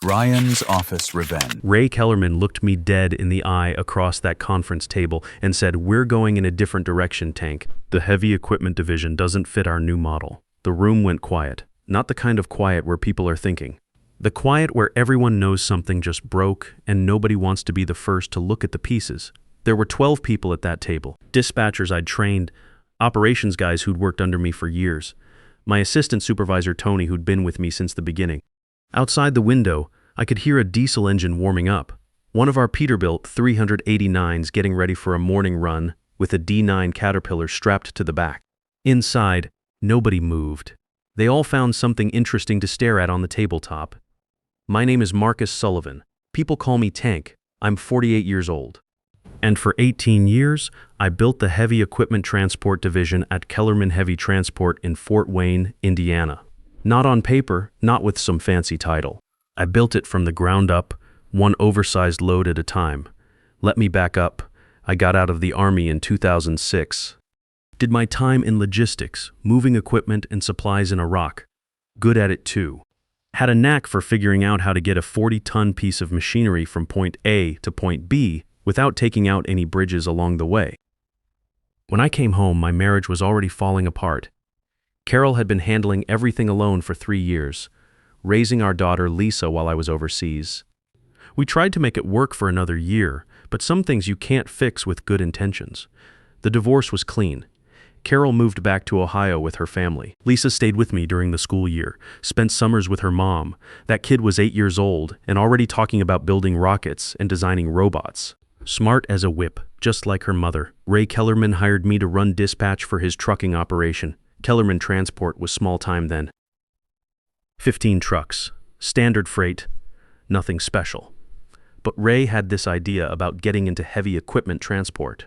Ryan's office revenge. Ray Kellerman looked me dead in the eye across that conference table and said, "We're going in a different direction, Tank. The heavy equipment division doesn't fit our new model." The room went quiet. Not the kind of quiet where people are thinking. The quiet where everyone knows something just broke and nobody wants to be the first to look at the pieces. There were 12 people at that table. Dispatchers I'd trained, operations guys who'd worked under me for years, my assistant supervisor Tony who'd been with me since the beginning. Outside the window, I could hear a diesel engine warming up. One of our Peterbilt 389s getting ready for a morning run with a D9 Caterpillar strapped to the back. Inside, nobody moved. They all found something interesting to stare at on the tabletop. My name is Marcus Sullivan. People call me Tank. I'm 48 years old. And for 18 years, I built the heavy equipment transport division at Kellerman Heavy Transport in Fort Wayne, Indiana. Not on paper, not with some fancy title. I built it from the ground up, one oversized load at a time. Let me back up. I got out of the Army in 2006. Did my time in logistics, moving equipment and supplies in Iraq. Good at it too. Had a knack for figuring out how to get a 40-ton piece of machinery from point A to point B without taking out any bridges along the way. When I came home, my marriage was already falling apart. Carol had been handling everything alone for 3 years, raising our daughter Lisa while I was overseas. We tried to make it work for another year, but some things you can't fix with good intentions. The divorce was clean. Carol moved back to Ohio with her family. Lisa stayed with me during the school year, spent summers with her mom. That kid was 8 years old and already talking about building rockets and designing robots. Smart as a whip, just like her mother. Ray Kellerman hired me to run dispatch for his trucking operation. Kellerman Transport was small time then. 15 trucks, standard freight, nothing special. But Ray had this idea about getting into heavy equipment transport.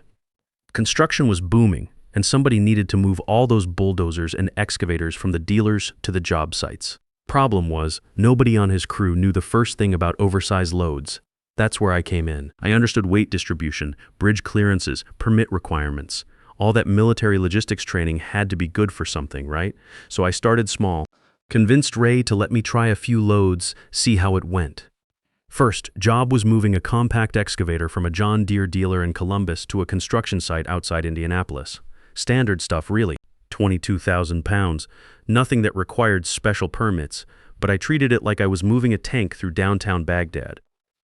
Construction was booming, and somebody needed to move all those bulldozers and excavators from the dealers to the job sites. Problem was, nobody on his crew knew the first thing about oversized loads. That's where I came in. I understood weight distribution, bridge clearances, permit requirements. All that military logistics training had to be good for something, right? So I started small, convinced Ray to let me try a few loads, see how it went. First job was moving a compact excavator from a John Deere dealer in Columbus to a construction site outside Indianapolis. Standard stuff, really. 22,000 pounds. Nothing that required special permits, but I treated it like I was moving a tank through downtown Baghdad.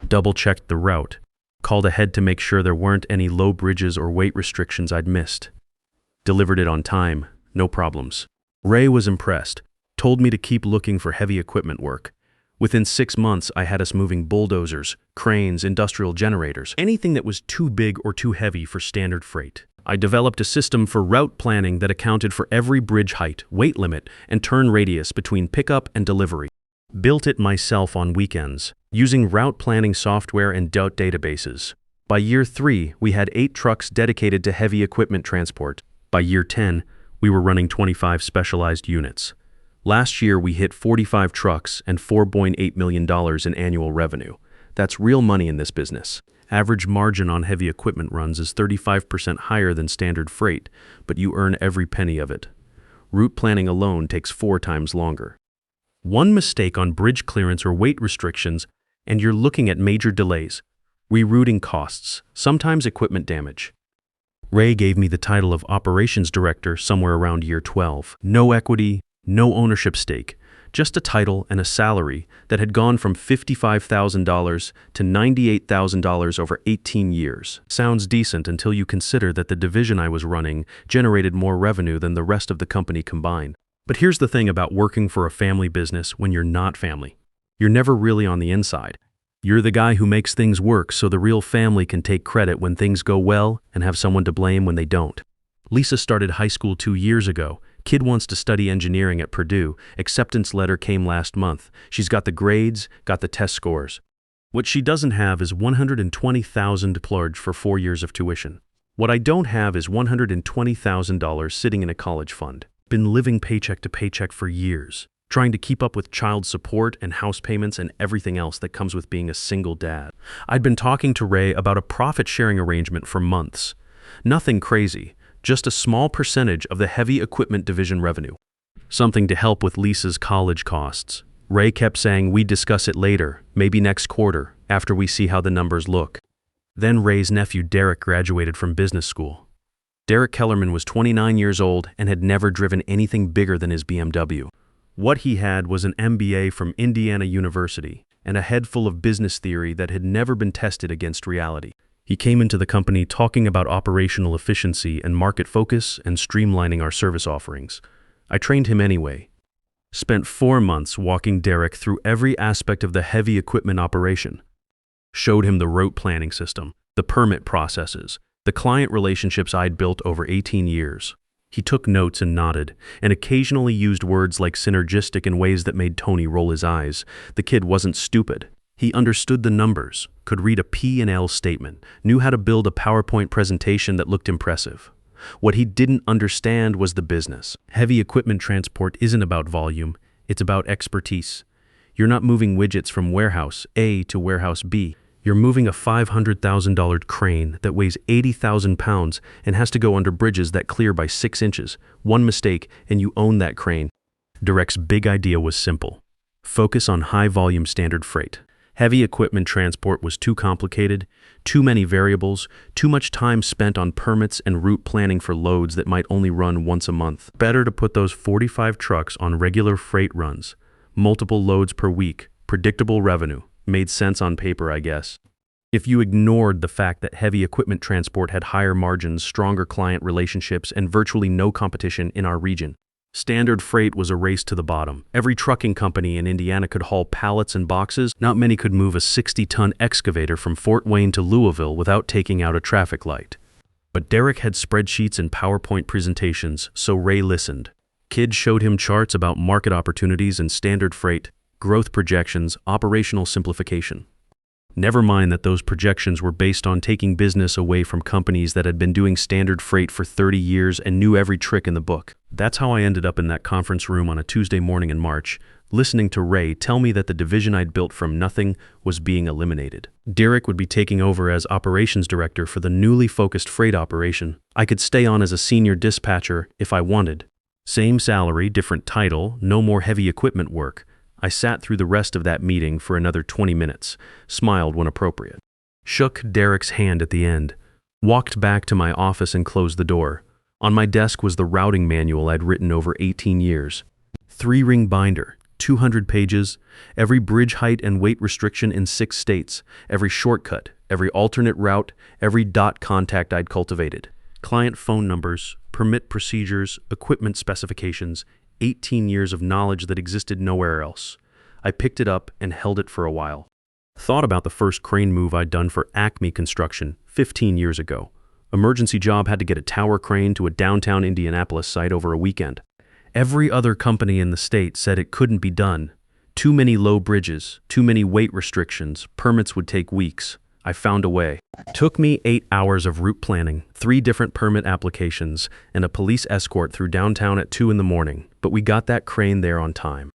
Double-checked the route. Called ahead to make sure there weren't any low bridges or weight restrictions I'd missed. Delivered it on time, no problems. Ray was impressed, told me to keep looking for heavy equipment work. Within 6 months, I had us moving bulldozers, cranes, industrial generators, anything that was too big or too heavy for standard freight. I developed a system for route planning that accounted for every bridge height, weight limit, and turn radius between pickup and delivery. Built it myself on weekends, using route planning software and databases. By year 3, we had 8 trucks dedicated to heavy equipment transport. By year 10, we were running 25 specialized units. Last year, we hit 45 trucks and $4.8 million in annual revenue. That's real money in this business. Average margin on heavy equipment runs is 35% higher than standard freight, but you earn every penny of it. Route planning alone takes 4 times longer. One mistake on bridge clearance or weight restrictions, and you're looking at major delays, rerouting costs, sometimes equipment damage. Ray gave me the title of operations director somewhere around year 12. No equity, no ownership stake, just a title and a salary that had gone from $55,000 to $98,000 over 18 years. Sounds decent until you consider that the division I was running generated more revenue than the rest of the company combined. But here's the thing about working for a family business when you're not family. You're never really on the inside. You're the guy who makes things work so the real family can take credit when things go well and have someone to blame when they don't. Lisa started high school 2 years ago. Kid wants to study engineering at Purdue. Acceptance letter came last month. She's got the grades, got the test scores. What she doesn't have is $120,000 pledged for 4 years of tuition. What I don't have is $120,000 sitting in a college fund. Been living paycheck to paycheck for years, trying to keep up with child support and house payments and everything else that comes with being a single dad. I'd been talking to Ray about a profit-sharing arrangement for months. Nothing crazy. Just a small percentage of the heavy equipment division revenue. Something to help with Lisa's college costs. Ray kept saying we'd discuss it later, maybe next quarter, after we see how the numbers look. Then Ray's nephew Derek graduated from business school. Derek Kellerman was 29 years old and had never driven anything bigger than his BMW. What he had was an MBA from Indiana University and a head full of business theory that had never been tested against reality. He came into the company talking about operational efficiency and market focus and streamlining our service offerings. I trained him anyway. Spent 4 months walking Derek through every aspect of the heavy equipment operation. Showed him the route planning system, the permit processes, the client relationships I'd built over 18 years. He took notes and nodded, and occasionally used words like synergistic in ways that made Tony roll his eyes. The kid wasn't stupid. He understood the numbers, could read a P&L statement, knew how to build a PowerPoint presentation that looked impressive. What he didn't understand was the business. Heavy equipment transport isn't about volume, it's about expertise. You're not moving widgets from warehouse A to warehouse B. You're moving a $500,000 crane that weighs 80,000 pounds and has to go under bridges that clear by 6 inches. One mistake, and you own that crane. Derek's big idea was simple. Focus on high-volume standard freight. Heavy equipment transport was too complicated, too many variables, too much time spent on permits and route planning for loads that might only run once a month. Better to put those 45 trucks on regular freight runs. Multiple loads per week, predictable revenue. Made sense on paper, I guess. If you ignored the fact that heavy equipment transport had higher margins, stronger client relationships, and virtually no competition in our region. Standard freight was a race to the bottom. Every trucking company in Indiana could haul pallets and boxes. Not many could move a 60-ton excavator from Fort Wayne to Louisville without taking out a traffic light. But Derek had spreadsheets and PowerPoint presentations, so Ray listened. Kids showed him charts about market opportunities and standard freight, growth projections, operational simplification. Never mind that those projections were based on taking business away from companies that had been doing standard freight for 30 years and knew every trick in the book. That's how I ended up in that conference room on a Tuesday morning in March, listening to Ray tell me that the division I'd built from nothing was being eliminated. Derek would be taking over as operations director for the newly focused freight operation. I could stay on as a senior dispatcher if I wanted. Same salary, different title, no more heavy equipment work. I sat through the rest of that meeting for another 20 minutes, smiled when appropriate. Shook Derek's hand at the end, walked back to my office and closed the door. On my desk was the routing manual I'd written over 18 years. 3-ring binder, 200 pages, every bridge height and weight restriction in 6 states, every shortcut, every alternate route, every dot contact I'd cultivated. Client phone numbers, permit procedures, equipment specifications, 18 years of knowledge that existed nowhere else. I picked it up and held it for a while. Thought about the first crane move I'd done for Acme Construction 15 years ago. Emergency job had to get a tower crane to a downtown Indianapolis site over a weekend. Every other company in the state said it couldn't be done. Too many low bridges, too many weight restrictions, permits would take weeks. I found a way. Took me 8 hours of route planning, 3 different permit applications, and a police escort through downtown at 2 in the morning, but we got that crane there on time.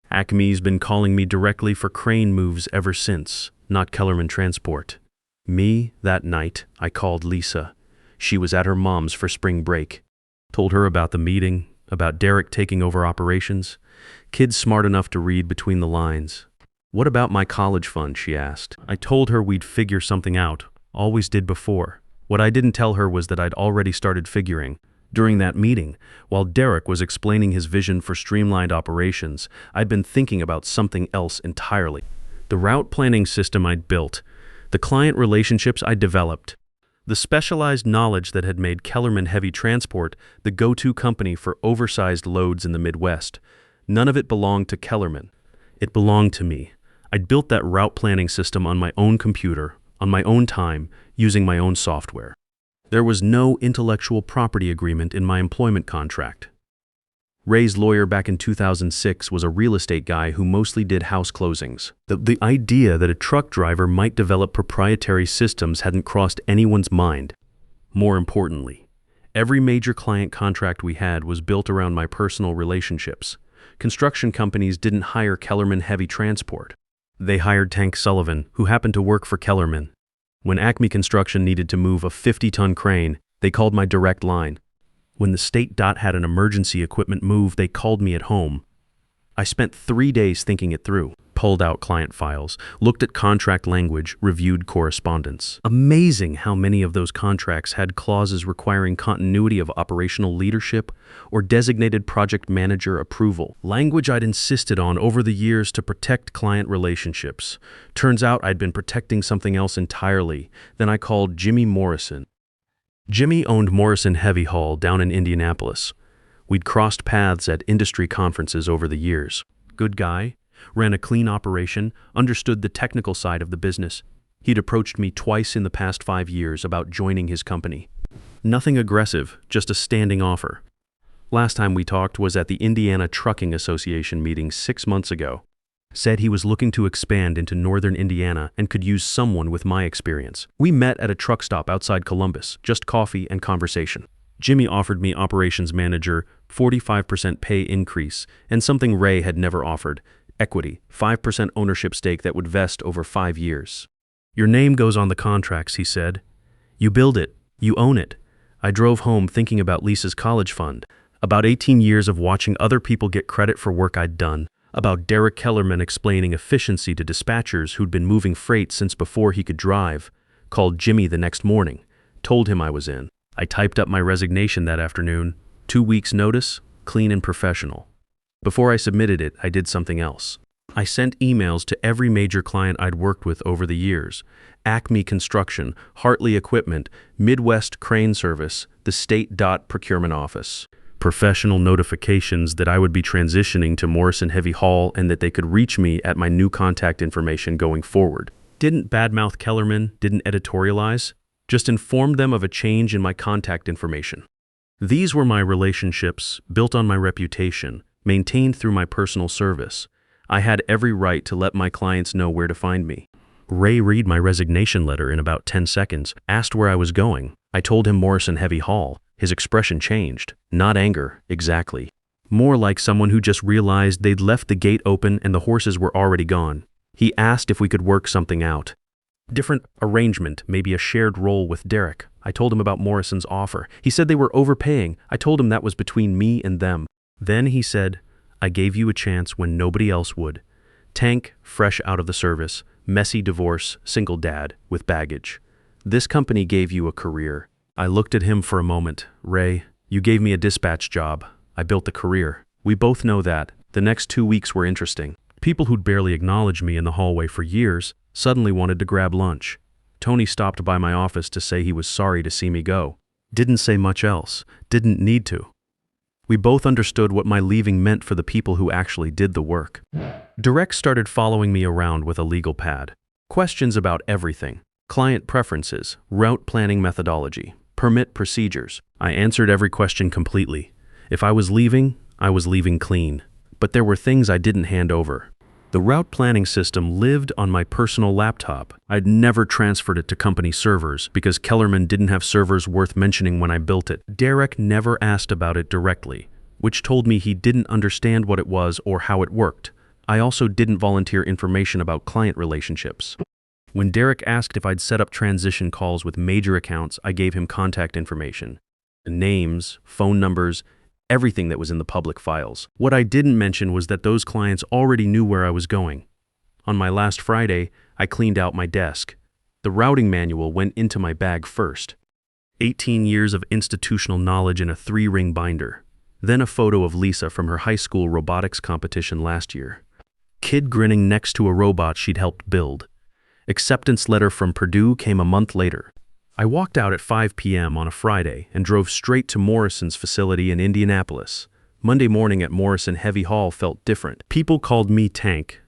Acme's been calling me directly for crane moves ever since, not Kellerman Transport. That night, I called Lisa. She was at her mom's for spring break. Told her about the meeting, about Derek taking over operations. Kid's smart enough to read between the lines. What about my college fund, she asked. I told her we'd figure something out, always did before. What I didn't tell her was that I'd already started figuring. During that meeting, while Derek was explaining his vision for streamlined operations, I'd been thinking about something else entirely. The route planning system I'd built, the client relationships I'd developed, the specialized knowledge that had made Kellerman Heavy Transport the go-to company for oversized loads in the Midwest. None of it belonged to Kellerman. It belonged to me. I'd built that route planning system on my own computer, on my own time, using my own software. There was no intellectual property agreement in my employment contract. Ray's lawyer back in 2006 was a real estate guy who mostly did house closings. The idea that a truck driver might develop proprietary systems hadn't crossed anyone's mind. More importantly, every major client contract we had was built around my personal relationships. Construction companies didn't hire Kellerman Heavy Transport. They hired Tank Sullivan, who happened to work for Kellerman. When Acme Construction needed to move a 50-ton crane, they called my direct line. When the state DOT had an emergency equipment move, they called me at home. I spent 3 days thinking it through. Pulled out client files, looked at contract language, reviewed correspondence. Amazing how many of those contracts had clauses requiring continuity of operational leadership or designated project manager approval. Language I'd insisted on over the years to protect client relationships. Turns out I'd been protecting something else entirely. Then I called Jimmy Morrison. Jimmy owned Morrison Heavy Haul down in Indianapolis. We'd crossed paths at industry conferences over the years. Good guy. Ran a clean operation, understood the technical side of the business. He'd approached me twice in the past 5 years about joining his company. Nothing aggressive, just a standing offer. Last time we talked was at the Indiana Trucking Association meeting 6 months ago. Said he was looking to expand into northern Indiana and could use someone with my experience. We met at a truck stop outside Columbus, just coffee and conversation. Jimmy offered me operations manager, 45% pay increase, and something Ray had never offered, equity, 5% ownership stake that would vest over 5 years. Your name goes on the contracts, he said. You build it, you own it. I drove home thinking about Lisa's college fund, about 18 years of watching other people get credit for work I'd done, about Derek Kellerman explaining efficiency to dispatchers who'd been moving freight since before he could drive. Called Jimmy the next morning, told him I was in. I typed up my resignation that afternoon, 2 weeks notice, clean and professional. Before I submitted it, I did something else. I sent emails to every major client I'd worked with over the years. Acme Construction, Hartley Equipment, Midwest Crane Service, the State DOT Procurement Office. Professional notifications that I would be transitioning to Morrison Heavy Haul and that they could reach me at my new contact information going forward. Didn't badmouth Kellerman, didn't editorialize, just informed them of a change in my contact information. These were my relationships, built on my reputation, maintained through my personal service. I had every right to let my clients know where to find me. Ray read my resignation letter in about 10 seconds, asked where I was going. I told him Morrison Heavy Haul. His expression changed. Not anger, exactly. More like someone who just realized they'd left the gate open and the horses were already gone. He asked if we could work something out. Different arrangement, maybe a shared role with Derek. I told him about Morrison's offer. He said they were overpaying. I told him that was between me and them. Then he said, I gave you a chance when nobody else would. Tank, fresh out of the service, messy divorce, single dad, with baggage. This company gave you a career. I looked at him for a moment. Ray, you gave me a dispatch job. I built the career. We both know that. The next 2 weeks were interesting. People who'd barely acknowledged me in the hallway for years suddenly wanted to grab lunch. Tony stopped by my office to say he was sorry to see me go. Didn't say much else. Didn't need to. We both understood what my leaving meant for the people who actually did the work. Direct started following me around with a legal pad. Questions about everything. Client preferences, route planning methodology, permit procedures. I answered every question completely. If I was leaving clean. But there were things I didn't hand over. The route planning system lived on my personal laptop. I'd never transferred it to company servers because Kellerman didn't have servers worth mentioning when I built it. Derek never asked about it directly, which told me he didn't understand what it was or how it worked. I also didn't volunteer information about client relationships. When Derek asked if I'd set up transition calls with major accounts, I gave him contact information. Names, phone numbers, everything that was in the public files. What I didn't mention was that those clients already knew where I was going. On my last Friday, I cleaned out my desk. The routing manual went into my bag first. 18 years of institutional knowledge in a 3-ring binder. Then a photo of Lisa from her high school robotics competition last year. Kid grinning next to a robot she'd helped build. Acceptance letter from Purdue came a month later. I walked out at 5 p.m. on a Friday and drove straight to Morrison's facility in Indianapolis. Monday morning at Morrison Heavy Haul felt different. People called me Tank,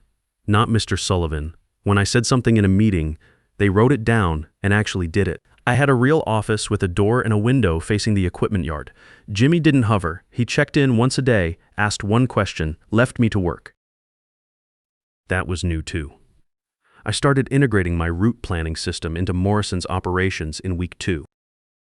not Mr. Sullivan. When I said something in a meeting, they wrote it down and actually did it. I had a real office with a door and a window facing the equipment yard. Jimmy didn't hover. He checked in once a day, asked one question, left me to work. That was new too. I started integrating my route planning system into Morrison's operations in week 2.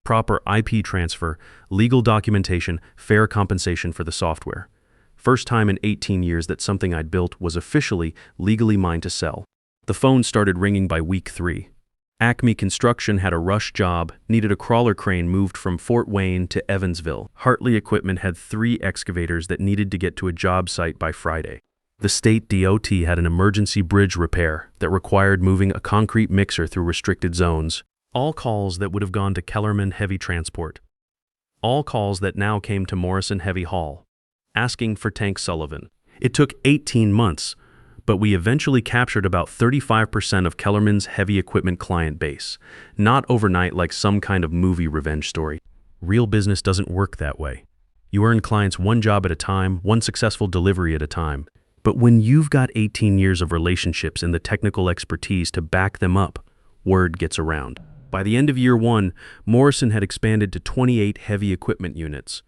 Proper IP transfer, legal documentation, fair compensation for the software. First time in 18 years that something I'd built was officially legally mine to sell. The phone started ringing by week 3. Acme Construction had a rush job, needed a crawler crane moved from Fort Wayne to Evansville. Hartley Equipment had 3 excavators that needed to get to a job site by Friday. The state DOT had an emergency bridge repair that required moving a concrete mixer through restricted zones. All calls that would have gone to Kellerman Heavy Transport. All calls that now came to Morrison Heavy Haul, asking for Tank Sullivan. It took 18 months, but we eventually captured about 35% of Kellerman's heavy equipment client base. Not overnight like some kind of movie revenge story. Real business doesn't work that way. You earn clients one job at a time, one successful delivery at a time. But when you've got 18 years of relationships and the technical expertise to back them up, word gets around. By the end of year one, Morrison had expanded to 28 heavy equipment units.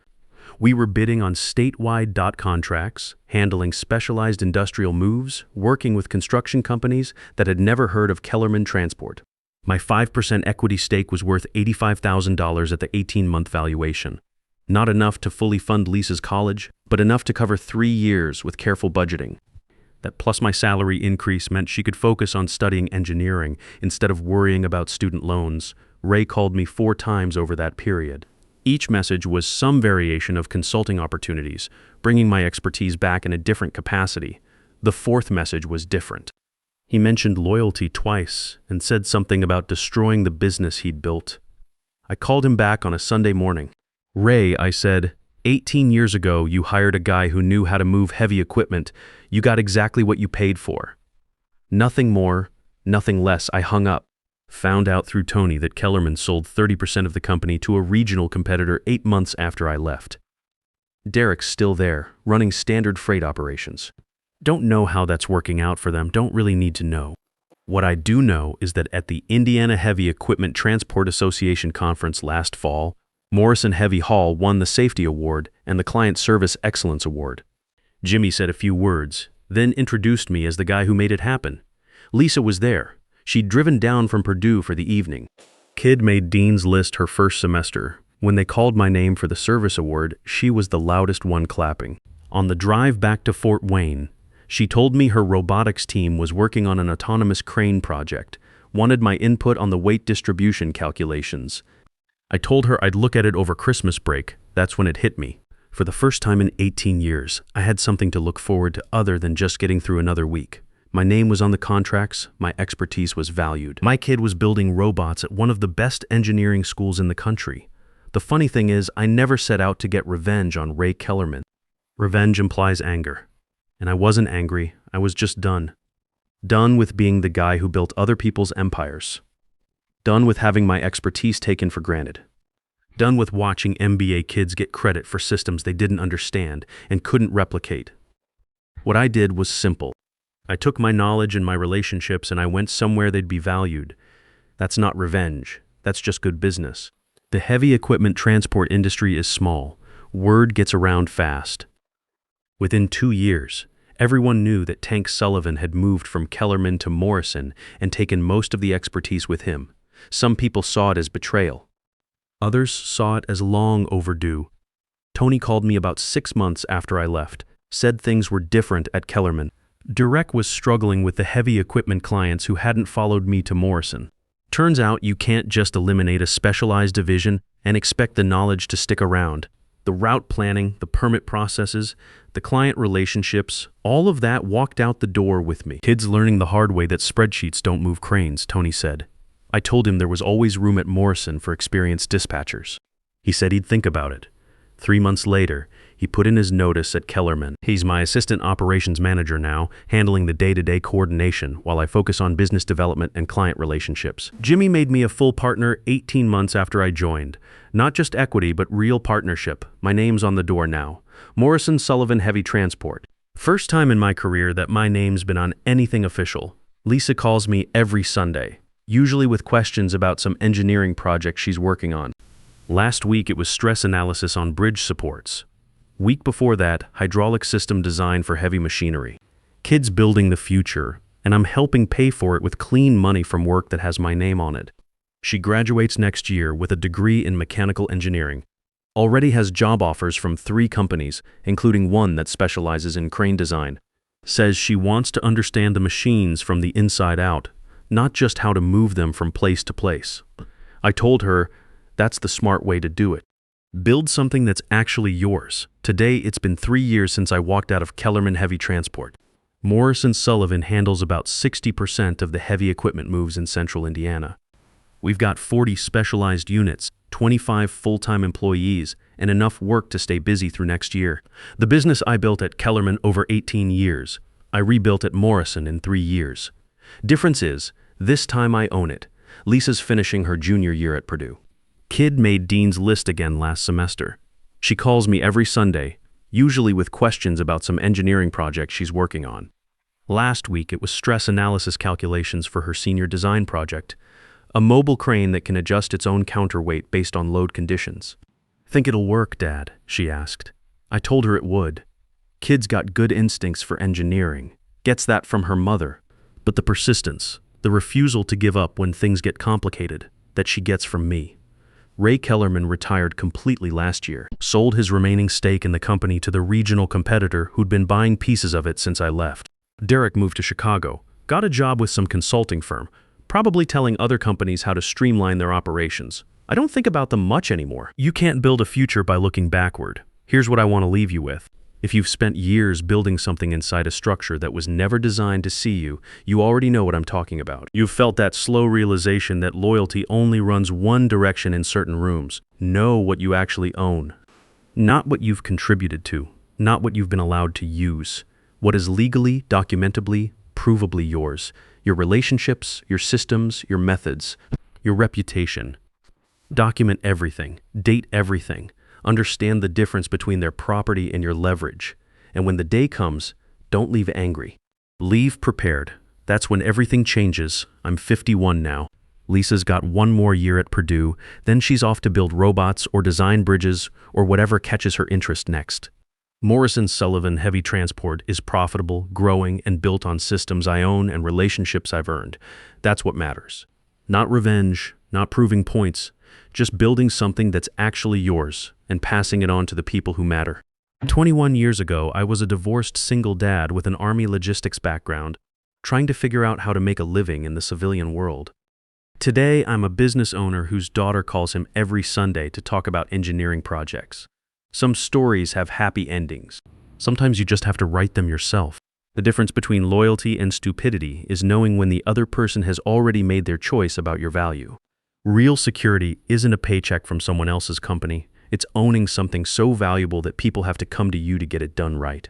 We were bidding on statewide dot contracts, handling specialized industrial moves, working with construction companies that had never heard of Kellerman Transport. My 5% equity stake was worth $85,000 at the 18-month valuation. Not enough to fully fund Lisa's college, but enough to cover 3 years with careful budgeting. That plus my salary increase meant she could focus on studying engineering instead of worrying about student loans. Ray called me 4 times over that period. Each message was some variation of consulting opportunities, bringing my expertise back in a different capacity. The 4th message was different. He mentioned loyalty twice and said something about destroying the business he'd built. I called him back on a Sunday morning. Ray, I said, 18 years ago, you hired a guy who knew how to move heavy equipment. You got exactly what you paid for. Nothing more, nothing less. I hung up. Found out through Tony that Kellerman sold 30% of the company to a regional competitor 8 months after I left. Derek's still there, running standard freight operations. Don't know how that's working out for them, don't really need to know. What I do know is that at the Indiana Heavy Equipment Transport Association conference last fall, Morrison Heavy Haul won the Safety Award and the Client Service Excellence Award. Jimmy said a few words, then introduced me as the guy who made it happen. Lisa was there. She'd driven down from Purdue for the evening. Kid made Dean's List her first semester. When they called my name for the service award, she was the loudest one clapping. On the drive back to Fort Wayne, she told me her robotics team was working on an autonomous crane project, wanted my input on the weight distribution calculations. I told her I'd look at it over Christmas break. That's when it hit me. For the first time in 18 years, I had something to look forward to other than just getting through another week. My name was on the contracts, my expertise was valued. My kid was building robots at one of the best engineering schools in the country. The funny thing is, I never set out to get revenge on Ray Kellerman. Revenge implies anger. And I wasn't angry, I was just done. Done with being the guy who built other people's empires. Done with having my expertise taken for granted. Done with watching MBA kids get credit for systems they didn't understand and couldn't replicate. What I did was simple. I took my knowledge and my relationships and I went somewhere they'd be valued. That's not revenge. That's just good business. The heavy equipment transport industry is small. Word gets around fast. Within 2 years, everyone knew that Tank Sullivan had moved from Kellerman to Morrison and taken most of the expertise with him. Some people saw it as betrayal. Others saw it as long overdue. Tony called me about 6 months after I left, said things were different at Kellerman. Direct was struggling with the heavy equipment clients who hadn't followed me to Morrison. Turns out you can't just eliminate a specialized division and expect the knowledge to stick around. The route planning, the permit processes, the client relationships, all of that walked out the door with me. Kids learning the hard way that spreadsheets don't move cranes, Tony said. I told him there was always room at Morrison for experienced dispatchers. He said he'd think about it. 3 months later, he put in his notice at Kellerman. He's my assistant operations manager now, handling the day-to-day coordination while I focus on business development and client relationships. Jimmy made me a full partner 18 months after I joined. Not just equity, but real partnership. My name's on the door now. Morrison Sullivan Heavy Transport. First time in my career that my name's been on anything official. Lisa calls me every Sunday, usually with questions about some engineering project she's working on. Last week it was stress analysis on bridge supports. Week before that, hydraulic system design for heavy machinery. Kids building the future, and I'm helping pay for it with clean money from work that has my name on it. She graduates next year with a degree in mechanical engineering. Already has job offers from 3 companies, including one that specializes in crane design. Says she wants to understand the machines from the inside out, not just how to move them from place to place. I told her that's the smart way to do it. Build something that's actually yours. Today, it's been 3 years since I walked out of Kellerman Heavy Transport. Morrison Sullivan handles about 60% of the heavy equipment moves in central Indiana. We've got 40 specialized units, 25 full-time employees, and enough work to stay busy through next year. The business I built at Kellerman over 18 years, I rebuilt at Morrison in 3 years. Difference is, this time I own it. Lisa's finishing her junior year at Purdue. Kid made Dean's List again last semester. She calls me every Sunday, usually with questions about some engineering project she's working on. Last week it was stress analysis calculations for her senior design project, a mobile crane that can adjust its own counterweight based on load conditions. "Think it'll work, Dad?" she asked. I told her it would. Kid's got good instincts for engineering, gets that from her mother, but the persistence, the refusal to give up when things get complicated, that she gets from me. Ray Kellerman retired completely last year, sold his remaining stake in the company to the regional competitor who'd been buying pieces of it since I left. Derek moved to Chicago, got a job with some consulting firm, probably telling other companies how to streamline their operations. I don't think about them much anymore. You can't build a future by looking backward. Here's what I want to leave you with. If you've spent years building something inside a structure that was never designed to see you, you already know what I'm talking about. You've felt that slow realization that loyalty only runs one direction in certain rooms. Know what you actually own. Not what you've contributed to, not what you've been allowed to use. What is legally, documentably, provably yours. Your relationships, your systems, your methods, your reputation. Document everything, date everything. Understand the difference between their property and your leverage. And when the day comes, don't leave angry. Leave prepared. That's when everything changes. I'm 51 now. Lisa's got 1 more year at Purdue, then she's off to build robots or design bridges or whatever catches her interest next. Morrison Sullivan Heavy Transport is profitable, growing, and built on systems I own and relationships I've earned. That's what matters. Not revenge, not proving points, just building something that's actually yours and passing it on to the people who matter. 21 years ago, I was a divorced single dad with an Army logistics background, trying to figure out how to make a living in the civilian world. Today, I'm a business owner whose daughter calls him every Sunday to talk about engineering projects. Some stories have happy endings. Sometimes you just have to write them yourself. The difference between loyalty and stupidity is knowing when the other person has already made their choice about your value. Real security isn't a paycheck from someone else's company. It's owning something so valuable that people have to come to you to get it done right.